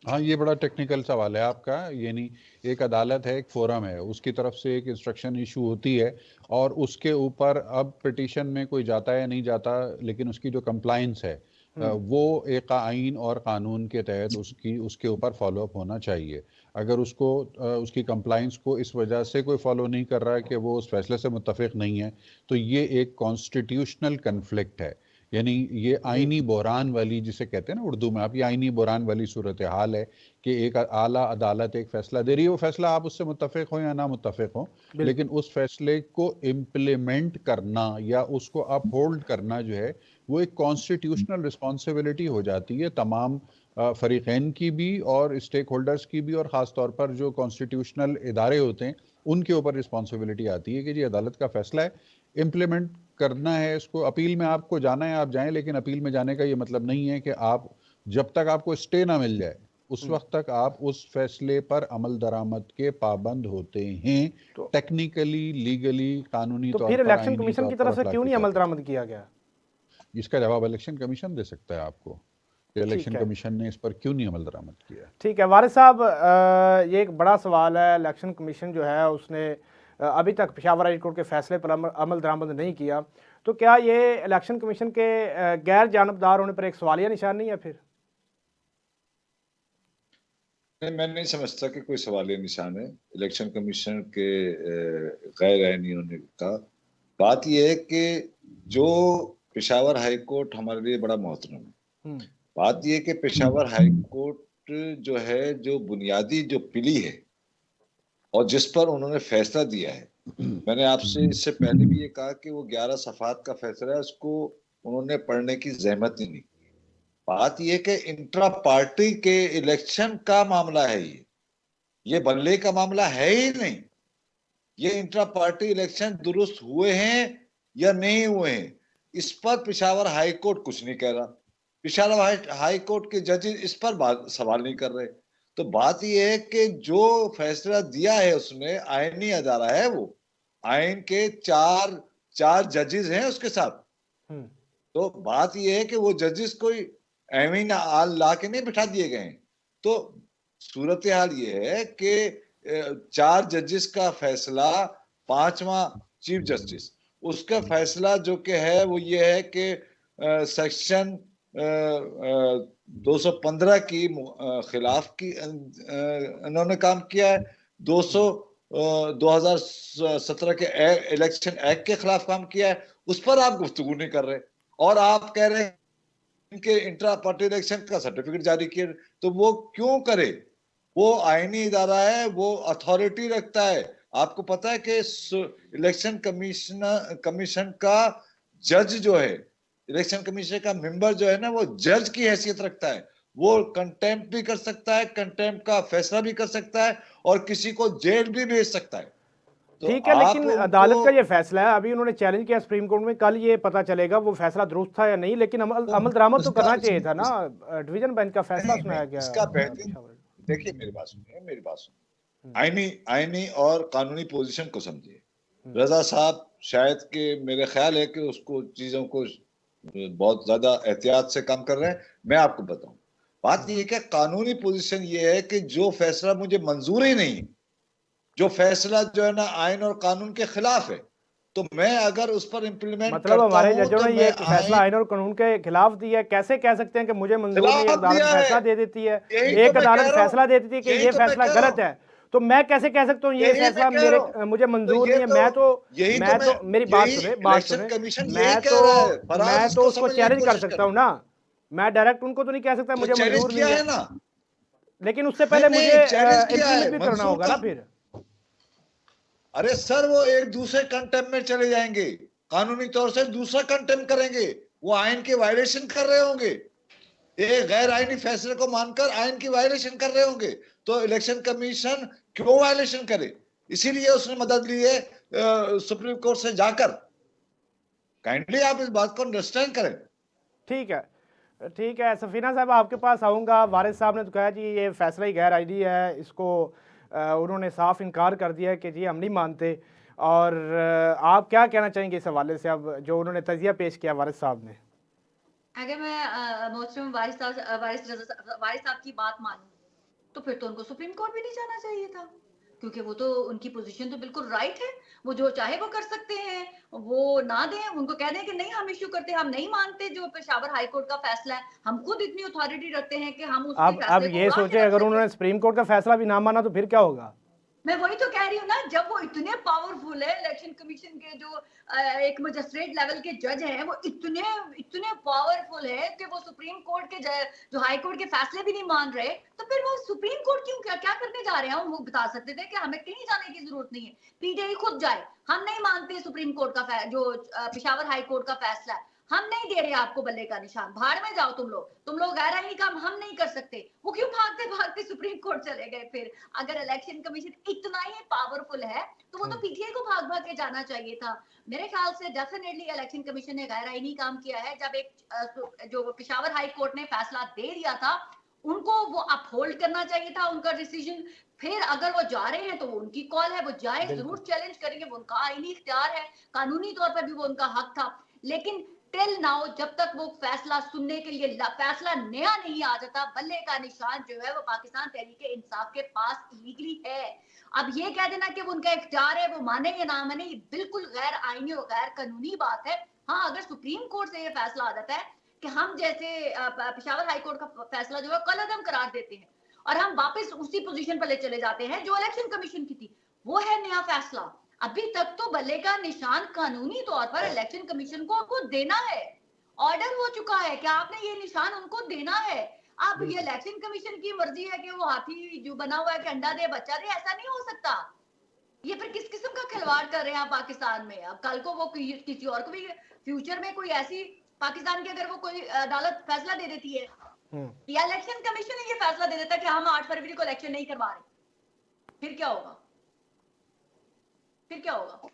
हाँ, ये बड़ा टेक्निकल सवाल है आपका। यानी एक अदालत है, एक फोरम है, उसकी तरफ से एक इंस्ट्रक्शन इशू होती है और उसके ऊपर अब पिटीशन में कोई जाता है नहीं जाता, लेकिन उसकी जो कंप्लाइंस है वो एक आइन और कानून के तहत उसके ऊपर फॉलोअप होना चाहिए। अगर उसको उसकी कंप्लाइंस को इस वजह से कोई फॉलो नहीं कर रहा है कि वो उस फैसले से मुत्तफिक नहीं है, तो ये एक कॉन्स्टिट्यूशनल कन्फ्लिक्ट है। यानी ये आईनी बहरान वाली, जिसे कहते हैं ना उर्दू में आप, ये आईनी बहरान वाली सूरत हाल है कि एक आला अदालत एक फैसला दे रही है, वो फैसला आप उससे मुत्तफिक हो या ना मुत्तफिक हो, लेकिन उस फैसले को इम्प्लीमेंट करना या उसको अपहोल्ड करना जो है वो एक कॉन्स्टिट्यूशनल रिस्पॉन्सिबिलिटी हो जाती है तमाम फरीकैन की भी और स्टेक होल्डर्स की भी, और ख़ास तौर पर जो कॉन्स्टिट्यूशनल इदारे होते हैं उनके ऊपर रिस्पॉन्सिबिलिटी आती है कि जी अदालत का फैसला है, इम्प्लीमेंट करना है इसको। अपील में आपको जाना है आप जाएं, लेकिन अपील में जाने का ये मतलब नहीं है कि आप जब तक आपको स्टे ना मिल जाए उस वक्त तक आप उस फैसले पर अमल दरामद के पाबंद होते हैं। तो टेक्निकली, लीगली, कानूनी तो फिर इलेक्शन कमीशन की तरफ से क्यों नहीं अमल दरामद किया गया? इसका जवाब इलेक्शन कमीशन दे सकता है आपको, इलेक्शन कमीशन ने इस पर क्यों नहीं अमल दरामद किया। ठीक है वारिस साहब, ये एक बड़ा सवाल है। इलेक्शन कमीशन जो है उसने अभी तक पेशावर हाई कोर्ट के फैसले पर अमल दरामद नहीं किया, तो क्या ये इलेक्शन कमीशन के गैर जानबदार होने पर एक सवालिया निशान नहीं है फिर? नहीं, मैं नहीं समझता कि कोई सवालिया निशान है इलेक्शन कमीशन के गैर आईनी होने का। बात यह है कि जो पेशावर हाई कोर्ट हमारे लिए बड़ा मोहतरम है। बात यह है कि पेशावर हाई कोर्ट जो है, जो बुनियादी जो पिली है और जिस पर उन्होंने फैसला दिया है, मैंने आपसे इससे पहले भी ये कहा कि वो 11 सफ़ात का फैसला है, उसको उन्होंने पढ़ने की जहमत ही नहीं। बात ये कि इंट्रा पार्टी के इलेक्शन का मामला है, ये बनले का मामला है ही नहीं। ये इंट्रा पार्टी इलेक्शन दुरुस्त हुए हैं या नहीं हुए हैं, इस पर पेशावर हाई कोर्ट कुछ नहीं कह रहा। पेशावर हाई कोर्ट के जजेस इस पर सवाल नहीं कर रहे। तो बात यह है कि जो फैसला दिया है उसने, आईनी अदारा है, वो आइन के चार जजेस हैं उसके साथ। तो बात यह है कि वो जजेस कोई एमीन आल ला के नहीं बिठा दिए गए हैं। तो सूरत हाल ये है कि 4 जजेस का फैसला, 5वां चीफ जस्टिस, उसका फैसला जो कि है वो ये है कि सेक्शन 215 की खिलाफ की इन्होंने काम किया है, 2017 के इलेक्शन एक्ट के खिलाफ काम किया है, उस पर आप गुफ्तगू नहीं कर रहे और आप कह रहे हैं कि इंट्रा पार्टी इलेक्शन का सर्टिफिकेट जारी किए। तो वो क्यों करे? वो आईनी इदारा है, वो अथॉरिटी रखता है। आपको पता है कि इलेक्शन कमीशन का जज जो है, इलेक्शन कमीशन का मेंबर जो है ना, वो जज की हैसियत रखता है। वो कंटेम्प्ट भी कर सकता है, कंटेम्प्ट का फैसला भी कर सकता है और किसी को जेल भी भेज सकता है। तो ठीक है, आप लेकिन उनको अदालत का ये फैसला है, अभी उन्होंने चैलेंज किया सुप्रीम कोर्ट में, कल ये पता चलेगा वो फैसला दुरुस्त था या नहीं, लेकिन अमल दरामद तो उसका करना चाहिए था ना। डिवीजन बेंच का फैसला सुनाया गया इसका बेहतरीन, पेशावर। देखिए मेरी बात सुनिए, मेरी बात सुनिए, आईनी और कानूनी पोजीशन को समझिए। रजा साहब शायद कि मेरे ख्याल है कि उसको चीजों को बहुत ज्यादा एहतियात से काम कर रहे हैं। मैं आपको बताऊं, बात ये है कि कानूनी पोजीशन ये है कि जो फैसला मुझे मंजूर ही नहीं, जो फैसला जो है ना आइन और कानून के खिलाफ है, तो मैं अगर उस पर इम्प्लीमेंट मतलब करता हमारे हूं जजों तो ने मैं ये फैसला आइन और कानून के खिलाफ दिया है, कैसे कह सकते हैं कि मुझे मंजूर नहीं है, खिलाफ अदालत दिया है। फैसला दे देती है, यही तो एक मैं कह अदालत रहा हूं, फैसला दे देती है कि यही ये तो मैं फैसला कह रहा गलत हूं, है, तो मैं कैसे कह सकता हूँ ये यही मैं फैसला कह रहा हूं। मुझे मंजूर नहीं है। यही तो मैं मैं, तो मेरी बात यही सुने, इलेक्शन कमीशन यही कह रहा है। फराज मैं तो इसको उसको समझने की चैलेंज कर कोशिश सकता करें। हूँ ना, मैं डायरेक्ट उनको तो नहीं कह सकता तो मुझे चैलेंज मंजूर किया नहीं है है, ना, लेकिन उससे नहीं पहले मुझे नहीं चैलेंज किया इम्प्लीमेंट है भी करना मंसूर होगा का। ना फिर। अरे सर वो एक दूसरे कंटेम्प्ट में चले जाएंगे, कानूनी तौर से दूसरा कंटेम्प्ट करेंगे, वो आइन के वायलेशन कर रहे होंगे, एक गैर आईनी फैसले को मानकर आइन की वायलेशन कर रहे होंगे। तो इलेक्शन कमीशन क्यों वायलेशन करे? इसीलिए उसने मदद ली है सुप्रीम कोर्ट से जाकर। काइंडली आप इस बात को अंडरस्टैंड करें। ठीक है, ठीक है, सफीना साहब आपके पास आऊँगा। वारिस साहब ने तो कहा जी ये फैसला ही गैर आईनी है, इसको उन्होंने साफ इनकार कर दिया है कि जी हम नहीं मानते। और आप क्या कहना चाहेंगे इस हवाले से, अब जो उन्होंने तजिया पेश किया वारिस साहब ने? अगर मैं मोहतरम वारिस साहब की बात मानूं तो फिर तो उनको सुप्रीम कोर्ट भी नहीं जाना चाहिए था, क्योंकि वो तो उनकी पोजीशन तो बिल्कुल राइट है, वो जो चाहे वो कर सकते हैं, वो ना दें, उनको कह दें कि नहीं हम इश्यू करते, हम नहीं मानते जो पेशावर हाई कोर्ट का फैसला है, हम खुद इतनी अथॉरिटी रखते हैं कि हम उसके अब फैसले को ये उड़ा सोचे के रख अगर सकें। उन्होंने सुप्रीम कोर्ट का फैसला भी ना माना तो फिर क्या होगा? मैं वही तो कह रही हूँ ना, जब वो इतने पावरफुल है, इलेक्शन कमीशन के जो एक मजिस्ट्रेट लेवल के जज हैं, वो इतने इतने पावरफुल है कि वो सुप्रीम कोर्ट के जो हाई कोर्ट के फैसले भी नहीं मान रहे, तो फिर वो सुप्रीम कोर्ट क्यों क्या क्या करने जा रहे हैं? वो बता सकते थे कि हमें कहीं जाने की जरूरत नहीं है, पीटीआई खुद जाए, हम नहीं मानते सुप्रीम कोर्ट का जो पेशावर हाई कोर्ट का फैसला है, हम नहीं दे रहे आपको बल्ले का निशान, भाड़ में जाओ तुम लोग गैर आईनी काम हम नहीं कर सकते। वो क्यों भागते भागते सुप्रीम कोर्ट चले गए? फिर अगर इलेक्शन कमीशन इतना ही पावरफुल है तो वो तो पीटीआई को भाग भाग के जाना चाहिए था। मेरे ख्याल से डेफिनेटली इलेक्शन कमीशन ने गैर आईनी काम किया है। जब एक जो पेशावर हाई कोर्ट ने फैसला दे दिया था, उनको वो अपहोल्ड करना चाहिए था उनका डिसीजन। फिर अगर वो जा रहे हैं तो वो उनकी कॉल है, वो जाए, जरूर चैलेंज करेंगे, वो उनका आईनी इख्तियार है, कानूनी तौर पर भी वो उनका हक था। लेकिन टिल नाउ जब तक वो फैसला सुनने के लिए फैसला नया नहीं आ जाता, बल्ले का निशान जो है वो पाकिस्तान तहरीक इंसाफ के पास इलीगली है। अब ये कह देना कि वो उनका इख्तियार है, वो माने या ना माने, ये बिल्कुल गैर आईनी और गैर कानूनी बात है। हाँ, अगर सुप्रीम कोर्ट से ये फैसला आ जाता है कि हम जैसे पेशावर हाई कोर्ट का फैसला जो है कल अदम करार देते हैं और हम वापस उसी पोजीशन पर ले चले जाते हैं जो इलेक्शन कमीशन की थी, वो है नया फैसला। अभी तक तो बल्ले का निशान कानूनी तौर पर इलेक्शन कमीशन को आपको देना है, ऑर्डर हो चुका है कि आपने ये निशान उनको देना है। अब ये इलेक्शन कमीशन की मर्जी है कि वो हाथी जो बना हुआ है कि अंडा दे बच्चा दे, ऐसा नहीं हो सकता। ये फिर किस किस्म का खिलवाड़ कर रहे हैं पाकिस्तान में? अब कल को वो किसी और को भी फ्यूचर में कोई ऐसी पाकिस्तान की अगर वो कोई अदालत फैसला दे देती है या इलेक्शन कमीशन ये फैसला दे देता है कि हम 8 फरवरी को इलेक्शन नहीं करवा रहे, फिर क्या होगा? फिर क्या होगा?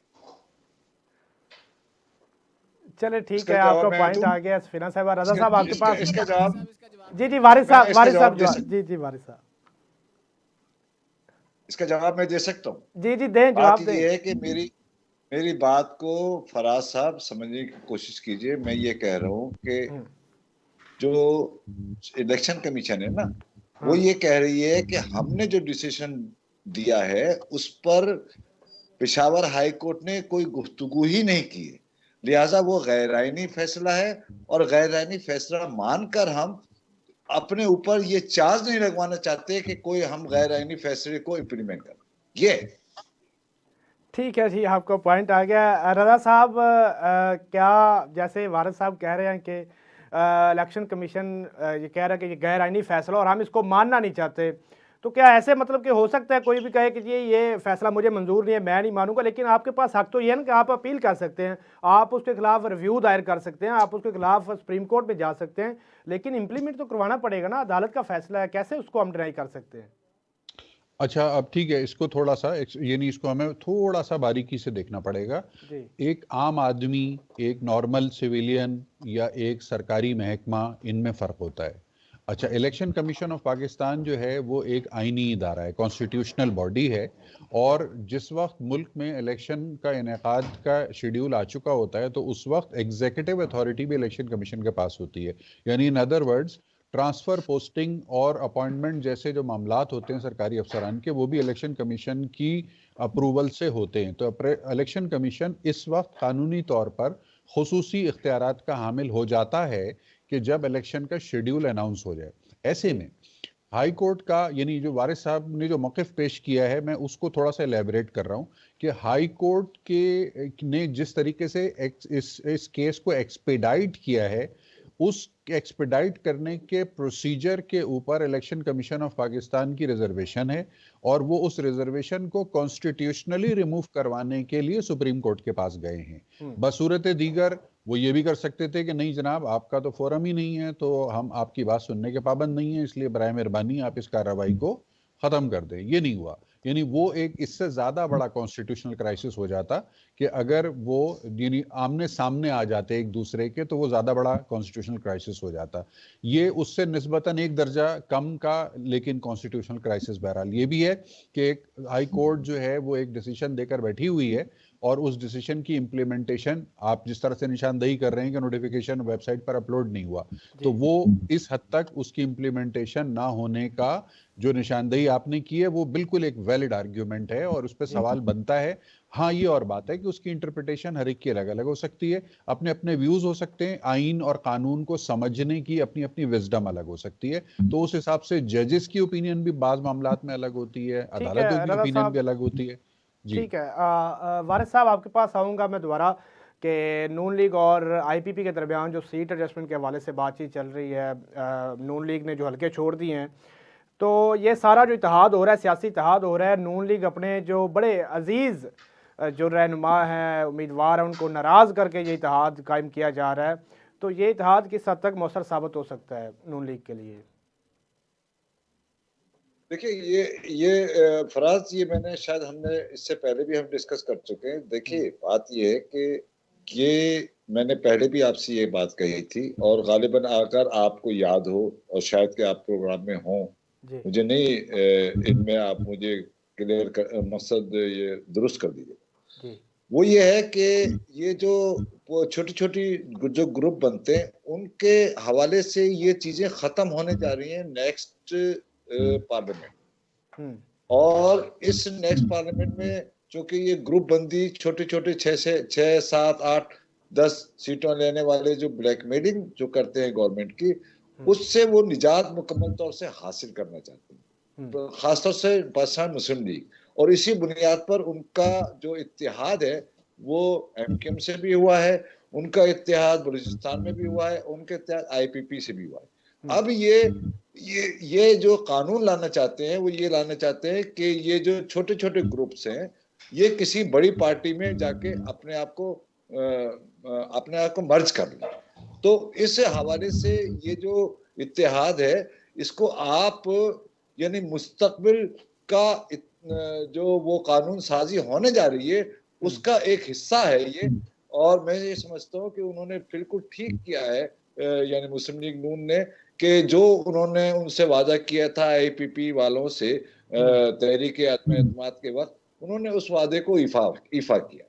चले ठीक है, आपका पॉइंट आ गया। सफीना साहब, रजा साहब आपके पास इसका जवाब, जी जी वारिस साहब जवाब जी जी वारिस साहब, इसका जवाब मैं दे सकता हूँ। जी जी दें, जवाब बात दें। ये है कि मेरी बात को फराज साहब समझने की कोशिश कीजिए। मैं ये कह रहा हूँ कि जो इलेक्शन कमीशन है ना, वो ये कह रही है कि हमने जो डिसीजन दिया है उस पर पेशावर हाई कोर्ट ने कोई गुफ्तगू ही नहीं की है, लिहाजा वो गैर आईनी फैसला है और गैर आईनी फैसला मानकर हम अपने ऊपर ये चार्ज नहीं लगवाना चाहते कि कोई हम गैर आईनी फैसले को इम्प्लीमेंट करें। ये ठीक है जी, आपका पॉइंट आ गया। रजा साहब, क्या जैसे वारिस साहब कह रहे हैं कि इलेक्शन कमीशन ये कह रहा है कि ये गैर आईनी फैसला और हम इसको मानना नहीं चाहते, तो क्या ऐसे मतलब कि हो सकता है कोई भी कहे कि जी ये फैसला मुझे मंजूर नहीं है, मैं नहीं मानूंगा, लेकिन आपके पास हक तो ये है ना कि आप अपील कर सकते हैं, आप उसके खिलाफ रिव्यू दायर कर सकते हैं, आप उसके खिलाफ सुप्रीम कोर्ट में जा सकते हैं, लेकिन इम्प्लीमेंट तो करवाना पड़ेगा ना, अदालत का फैसला है, कैसे उसको हम डिनाई कर सकते हैं? अच्छा, अब ठीक है, इसको थोड़ा सा यानी इसको हमें थोड़ा सा बारीकी से देखना पड़ेगा। जी एक आम आदमी, एक नॉर्मल सिविलियन या एक सरकारी महकमा, इनमें फ़र्क होता है। अच्छा, इलेक्शन कमीशन ऑफ पाकिस्तान जो है वो एक आईनी इदारा है, कॉन्स्टिट्यूशनल बॉडी है, और जिस वक्त मुल्क में इलेक्शन का इनेकाद का शेड्यूल आ चुका होता है तो उस वक्त एग्जीक्यूटिव अथॉरिटी भी इलेक्शन कमीशन के पास होती है। यानी in other words, transfer, posting और अपॉइंटमेंट जैसे जो मामलात होते हैं सरकारी अफसरान के, वो भी इलेक्शन कमीशन की अप्रूवल से होते हैं। तो इलेक्शन कमीशन इस वक्त कानूनी तौर पर खुसूसी इख्तियारात का हामिल हो जाता है कि जब इलेक्शन का शेड्यूल अनाउंस हो जाए। ऐसे में हाई कोर्ट का, यानी जो वारिस साहब ने जो मौक़िफ़ पेश किया है, मैं उसको थोड़ा सा एलैबोरेट कर रहा हूँ कि हाई कोर्ट के ने जिस तरीके से इस केस को एक्सपेडाइट किया है, उस एक्सपेडाइट करने के प्रोसीजर के ऊपर इलेक्शन कमीशन ऑफ पाकिस्तान की रिजर्वेशन है, और वो उस रिजर्वेशन को कॉन्स्टिट्यूशनली रिमूव करवाने के लिए सुप्रीम कोर्ट के पास गए हैं। बसूरत दीगर वो ये भी कर सकते थे कि नहीं जनाब, आपका तो फोरम ही नहीं है, तो हम आपकी बात सुनने के पाबंद नहीं है, इसलिए बराए मेहरबानी आप इस कार्रवाई को खत्म कर दें। ये नहीं हुआ। यानी वो एक इससे ज्यादा बड़ा कॉन्स्टिट्यूशनल क्राइसिस हो जाता कि अगर वो यानी आमने सामने आ जाते एक दूसरे के, तो वो ज्यादा बड़ा कॉन्स्टिट्यूशनल क्राइसिस हो जाता। ये उससे निस्बतन एक दर्जा कम का, लेकिन कॉन्स्टिट्यूशनल क्राइसिस बहरहाल ये भी है कि एक हाई कोर्ट जो है वो एक डिसीजन देकर बैठी हुई है, और उस डिसीजन की इम्प्लीमेंटेशन आप जिस तरह से निशानदेही कर रहे हैं कि नोटिफिकेशन वेबसाइट पर अपलोड नहीं हुआ, तो वो इस हद तक उसकी इम्प्लीमेंटेशन ना होने का जो निशानदेही आपने की है वो बिल्कुल एक वैलिड आर्ग्यूमेंट है, और उस पर सवाल बनता है। हाँ, ये और बात है कि उसकी इंटरप्रिटेशन हर एक की अलग अलग हो सकती है, अपने अपने व्यूज हो सकते हैं, आइन और कानून को समझने की अपनी अपनी विजडम अलग हो सकती है। तो उस हिसाब से जजेस की ओपिनियन भी बाज मामलात में अलग होती है, ठीक है अदालतों की रजा ओपिनियन भी साहब, अलग होती है। जी ठीक है। वारिस साहब आपके पास आऊँगा मैं दोबारा कि नून लीग और आईपीपी के दरमियान जो सीट एडजस्टमेंट के हवाले से बातचीत चल रही है, नून लीग ने जो हल्के छोड़ दिए हैं, तो ये सारा जो इत्तेहाद हो रहा है, सियासी इत्तेहाद हो रहा है, नून लीग अपने जो बड़े अजीज़ जो रहनुमा हैं, उम्मीदवार हैं, उनको नाराज़ करके ये इत्तेहाद कायम किया जा रहा है, तो ये इत्तेहाद किस हद तक मौसर साबित हो सकता है नून लीग के लिए? देखिए, ये फराज, ये मैंने शायद हमने इससे पहले भी हम डिस्कस कर चुके हैं। देखिए, बात ये है कि ये मैंने पहले भी आपसे ये बात कही थी, और गालिबन अगर आपको याद हो, और शायद कि आप प्रोग्राम में हों, जी मुझे नहीं, इनमें आप मुझे क्लियर मकसद ये दुरुस्त कर दीजिए। जी वो ये है कि ये जो छोटी छोटी जो ग्रुप बनते हैं, उनके हवाले से ये चीजें खत्म होने जा रही हैं नेक्स्ट पार्लियामेंट। और इस नेक्स्ट पार्लियामेंट में चूंकि ये ग्रुप बंदी छोटे छोटे 6 से 6, 7, 8, 10 सीटों लेने वाले जो ब्लैकमेलिंग जो करते हैं गवर्नमेंट की, उससे वो निजात मुकम्मल तौर से हासिल करना चाहते हैं, तो खासतौर से पाकिस्तान मुस्लिम लीग। और इसी बुनियाद पर उनका जो इत्तेहाद है वो एमकेएम से भी हुआ है, उनका इत्तेहाद बलूचिस्तान में भी हुआ है, उनका इत्तेहाद आईपीपी से भी हुआ है। अब ये जो कानून लाना चाहते हैं, वो ये लाना चाहते हैं कि ये जो छोटे छोटे ग्रुप्स हैं, ये किसी बड़ी पार्टी में जाके अपने आप को मर्ज कर लें। तो इस हवाले से ये जो इत्तेहाद है, इसको आप यानी मुस्तकबिल का जो वो कानून साजी होने जा रही है, उसका एक हिस्सा है ये। और मैं ये समझता हूँ कि उन्होंने बिल्कुल ठीक किया है, यानी मुस्लिम लीग नून ने, कि जो उन्होंने उनसे वादा किया था आईपीपी वालों से तहरीक अदम एतमाद के वक्त, उन्होंने उस वादे को ईफा किया।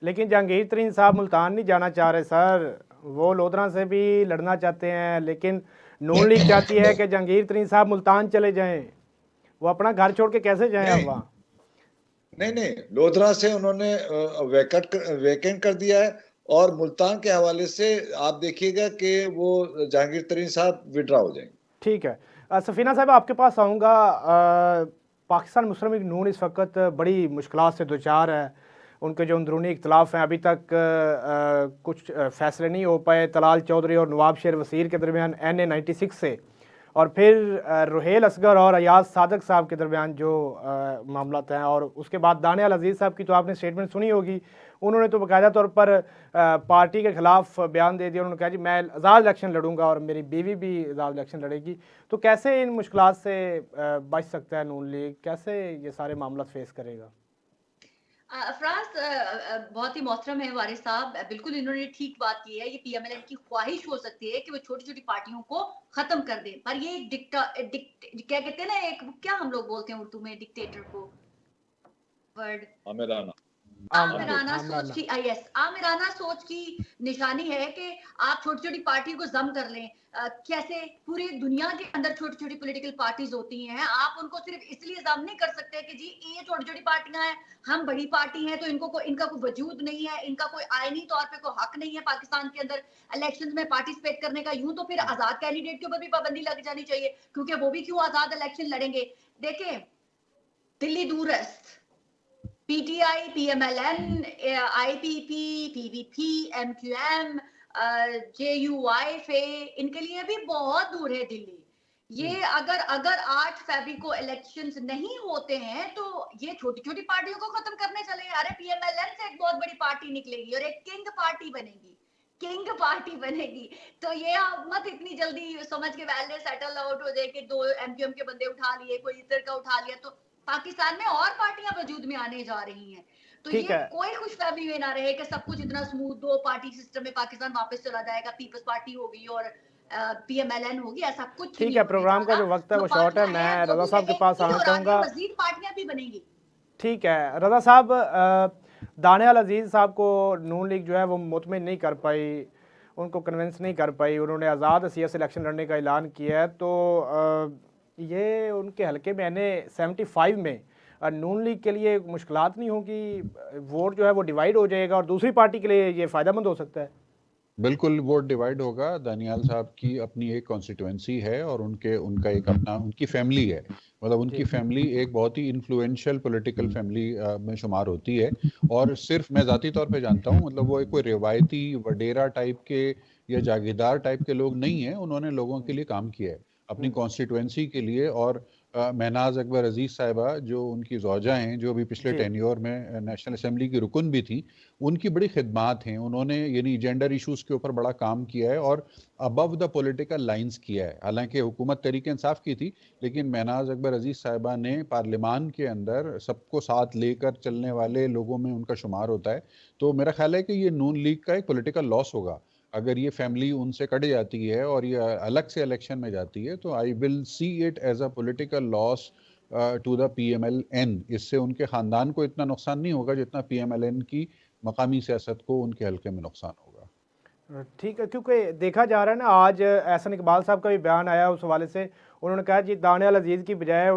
लेकिन जहांगीर तरीन साहब मुल्तान नहीं जाना चाह रहे सर, वो लोधरा से भी लड़ना चाहते हैं, लेकिन नून लीग चाहती है कि जहांगीर तरीन साहब मुल्तान चले जाएं। वो अपना घर छोड़ के कैसे जाएं अब वहाँ? नहीं, लोधरा से उन्होंने वैकेंट कर दिया है, और मुल्तान के हवाले से आप देखिएगा कि वो जहांगीर तरीन साहब विड्रा हो जाएंगे। ठीक है। सफीना साहब आपके पास आऊँगा। पाकिस्तान मुस्लिम लीग नून इस वक्त बड़ी मुश्किलात से दोचार है, उनके जो अंदरूनी इख्तलाफ हैं, अभी तक कुछ फैसले नहीं हो पाए। तलाल चौधरी और नवाब शेर वसीर के दरमियान NA 96 से और फिर रुहेल असगर और अयाज सादक साहब के दरमियान जो मामला हैं, और उसके बाद दानियाल अजीज़ साहब की तो आपने स्टेटमेंट सुनी होगी। उन्होंने तो बाकायदा तौर पर पार्टी के खिलाफ बयान दे दिया। उन्होंने कहा जी मैं आज़ाद इलेक्शन लड़ूंगा और मेरी बीवी भी आज़ाद इलेक्शन लड़ेगी। तो कैसे इन मुश्किलात से बच सकता है नून लीग, कैसे ये सारे मामला फेस करेगा? अफराज बहुत ही मोहतरम है वारिस साहब, बिल्कुल इन्होंने ठीक बात की है। ये पीएमएलएन की ख्वाहिश हो सकती है कि वो छोटी छोटी पार्टियों को खत्म कर दे, पर ये क्या कहते हैं ना, एक क्या हम लोग बोलते हैं उर्दू में डिक्टेटर को, वर्ड आमिराना आमिराना सोच की, यस, आमिराना सोच की निशानी है कि आप छोटी छोटी पार्टियों को जम कर लें। कैसे पूरी दुनिया के अंदर छोटी छोटी पॉलिटिकल पार्टीज होती हैं, आप उनको सिर्फ इसलिए जम नहीं कर सकते कि जी ये छोटी छोटी पार्टियां हैं, हम बड़ी पार्टी हैं तो इनका कोई वजूद नहीं है, इनका कोई आईनी तौर पे कोई हक नहीं है पाकिस्तान के अंदर इलेक्शन में पार्टिसिपेट करने का। यूं तो फिर आजाद कैंडिडेट के ऊपर भी पाबंदी लग जानी चाहिए, क्योंकि वो भी क्यों आजाद इलेक्शन लड़ेंगे। देखें, दिल्ली दूरस्थ, PTI, PMLN, IPP, PVP, MQM, JUIF, इनके लिए भी बहुत दूर है दिल्ली। ये अगर 8 फरवरी को इलेक्शंस नहीं होते हैं तो ये छोटी छोटी पार्टियों को खत्म करने चले। अरे पीएमएलएन से एक बहुत बड़ी पार्टी निकलेगी और एक किंग पार्टी बनेगी। तो ये आप मत इतनी जल्दी समझ के पहले सेटल आउट हो जाए कि 2 एमक्यूएम के बंदे उठा लिए, कोई इधर का उठा लिया, तो पाकिस्तान में और पार्टियां वजूद में आने जा रही हैं। तो ये कोई खुशफहमी में ना रहे कि सब कुछ इतना स्मूथ 2 पार्टी सिस्टम में पाकिस्तान वापस चला जाएगा, पीपल्स पार्टी होगी और पीएमएलएन होगी, ऐसा कुछ ठीक है। प्रोग्राम का जो वक्त है वो शॉर्ट है, मैं रजा साहब के पास आना चाहूँगा। मजीद पार्टियां भी बनेंगी। ठीक है रजा साहब, दानियाल अजीज़ साहब को नून लीग जो है वो मुतमिन नहीं कर पाई, उनको कन्विंस नहीं कर पाई। उन्होंने आज़ाद सियासी इलेक्शन लड़ने का ऐलान किया है, तो ये उनके हल्के में यानी 75 में नून लीग के लिए मुश्किलात नहीं होगी, वोट जो है वो डिवाइड हो जाएगा और दूसरी पार्टी के लिए ये फ़ायदेमंद हो सकता है? बिल्कुल वोट डिवाइड होगा। दानियाल साहब की अपनी एक कॉन्स्टिट्यूएंसी है और उनका एक अपना उनकी फैमिली है, मतलब उनकी फैमिली एक बहुत ही इन्फ्लुएंशियल पॉलिटिकल फैमिली में शुमार होती है। और सिर्फ मैं ज़ाती तौर पे जानता हूँ, मतलब वो एक कोई रिवायती वडेरा टाइप के या जागीरदार टाइप के लोग नहीं है। उन्होंने लोगों के लिए काम किया है अपनी कॉन्स्टिट्यूएंसी के लिए। और महनाज अकबर अजीज साहिबा जो उनकी ज़ौजा हैं, जो अभी पिछले टेन्योर में नेशनल असेंबली की रुकन भी थी, उनकी बड़ी खिदमात हैं। उन्होंने यानी जेंडर इश्यूज़ के ऊपर बड़ा काम किया है और अबव द पॉलिटिकल लाइंस किया है। हालांकि हुकूमत तहरीक इंसाफ की थी, लेकिन महनाज अकबर अजीज साहिबा ने पार्लियामान के अंदर सबको साथ लेकर चलने वाले लोगों में उनका शुमार होता है। तो मेरा ख्याल है कि ये नून लीग का एक पॉलिटिकल लॉस होगा अगर ये फैमिली उनसे कट जाती है और ये अलग से इलेक्शन में जाती है। तो I will see it as a political loss to the PMLN. इससे उनके ख़ानदान को इतना नुकसान नहीं होगा जितना पीएमएलएन की मकामी सियासत को उनके हल्के में नुकसान होगा। ठीक है, क्योंकि देखा जा रहा है ना, आज एहसन इकबाल साहब का भी बयान आया उस हवाले से। उन्होंने कहा जी दानियाल अजीज़ की बजाय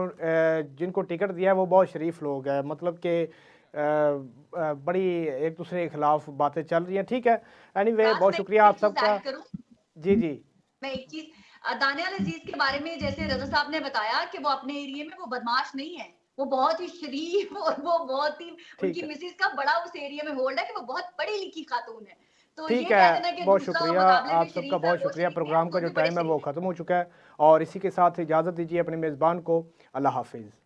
जिनको टिकट दिया है वो बहुत शरीफ लोग हैं, मतलब कि बड़ी एक दूसरे के खिलाफ बातें चल रही हैं। ठीक है, एनीवे बहुत शुक्रिया आप सबका। जी मैं एक चीज दानियाल अजीज के बारे में, जैसे रजा साहब ने बताया कि वो अपने एरिया में वो बदमाश नहीं है, वो बहुत ही शरीफ और वो बहुत ही, उनकी मिसेज का बड़ा उस एरिया में होल्ड है कि वो बहुत पढ़ी लिखी खातून है। तो ठीक है, बहुत शुक्रिया आप सबका, बहुत शुक्रिया। प्रोग्राम का जो टाइम है वो ख़त्म हो चुका है और इसी के साथ इजाज़त दीजिए अपने मेज़बान को। अल्लाह हाफिज़।